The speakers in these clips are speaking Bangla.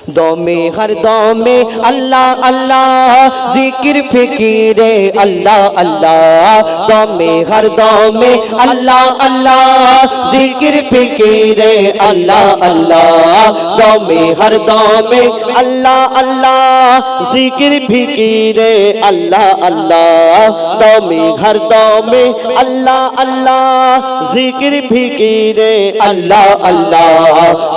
দমে হর দমে আল্লাহ আল্লাহ জিকির ফিকিরে আল্লাহ আল্লাহ দমে হর দমে আল্লাহ আল্লাহ জিকির ফিকিরে আল্লাহ আল্লাহ দমে হর দমে আল্লাহ আল্লাহ জিকির ফিকিরে আল্লাহ আল্লাহ দমে হর দমে আল্লাহ আল্লাহ জিকির ফিকিরে আল্লাহ আল্লাহ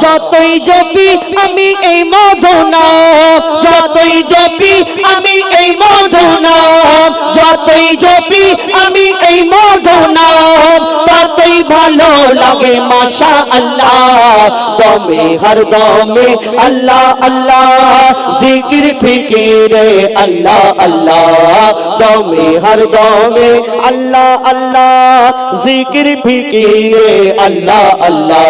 যতই জপি আমি এই মধু নাম যতই জপি আমি এই মধু নাম যতই জপি আমি এই মধু নাম ততই ভালো লাগে মাশাআল্লাহ দমে হর দমে আল্লাহ আল্লাহ জিকির ফিকিরে আল্লাহ আল্লাহ দমে হর দমে আল্লাহ আল্লাহ জিকির ফিকিরে আল্লাহ আল্লাহ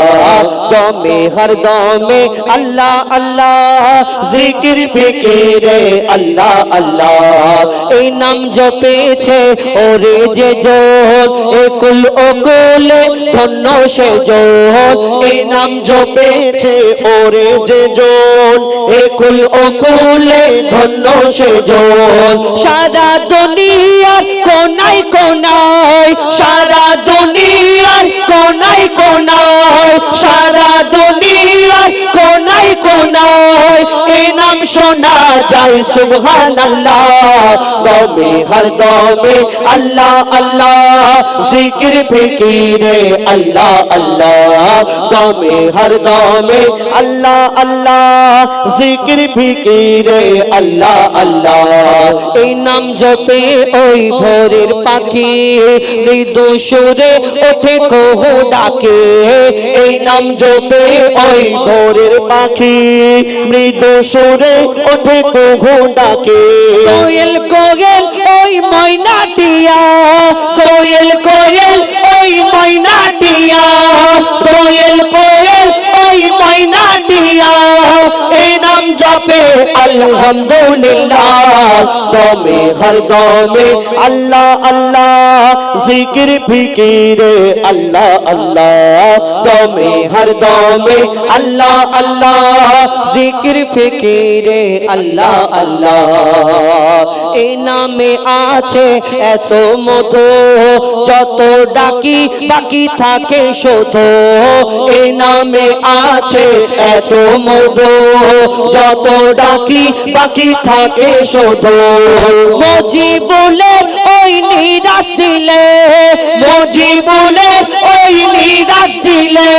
দমে হর দমে আল্লাহ আল্লাহ জিকির ফিকিরে আল্লাহ আল্লাহ এই নাম জপেছে ওরে যে জন একুল ওকুলে ধন্য সে জন এই নাম জপেছে ওরে যে জন একুল ওকুলে ধন্য সে জন সারা দুনিয়ার কোনায় কোনায় সারা দুনিয়ার কোনায় কোনায় সারা দুনিয়ার কোনায় কোনায় এই নাম শোনা যায় সুবহানাল্লাহ দমে হর দমে আল্লাহ আল্লাহ জিকির ফিকিরে আল্লাহ আল্লাহ দমে হর দমে আল্লাহ আল্লাহ জিকির ফিকিরে আল্লাহ আল্লাহ এই নাম জপে ওই ভোরের পাখি মৃদু সুরে ওঠে কোহো ডাকে এই নাম জপে ওই ভোরের পাখি মৃদু সুরে ওঠে কোহো ডাকে কোয়েল কোয়েল ওই ময়নাটিয়া কোয়েল কোয়েল ওই ময়নাটিয়া কোয়েল কোয়েল ওই ময়নাটিয়া এই নাম জপে আলহামদুলিল্লাহ দমে হর দমে আল্লাহ আল্লাহ জিকির ফিকিরে আল্লাহ আল্লাহ দমে হর দমে আল্লাহ আল্লাহ জিকির ফিকিরে আল্লাহ আল্লাহ এই নামে আছে এত মধু যত ডাকি বাকি থাকে শুধু এই নামে আছে এত মধু যত ডাকি বাকি থাকে শুধু মুজিবুলের ওই নিরাশ দিলে মুজিবুলের ওই নিরাশ দিলে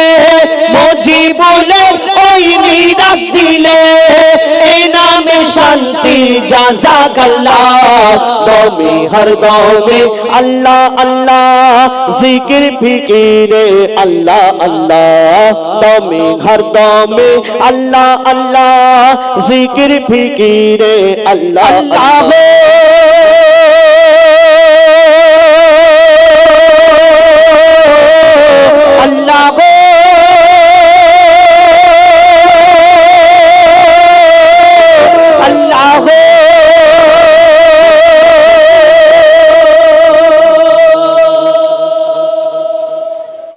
মুজিবুলের ওই নিরাশ দিলে এই নামে শান্তি জাযাকাল্লাহ দমে হর দমে আল্লাহ আল্লাহ জিকির ফিকিরে আল্লাহ আল্লাহ দমে হর দমে আল্লাহ আল্লাহ জিকির ফিকিরে আল্লাহ আল্লাহ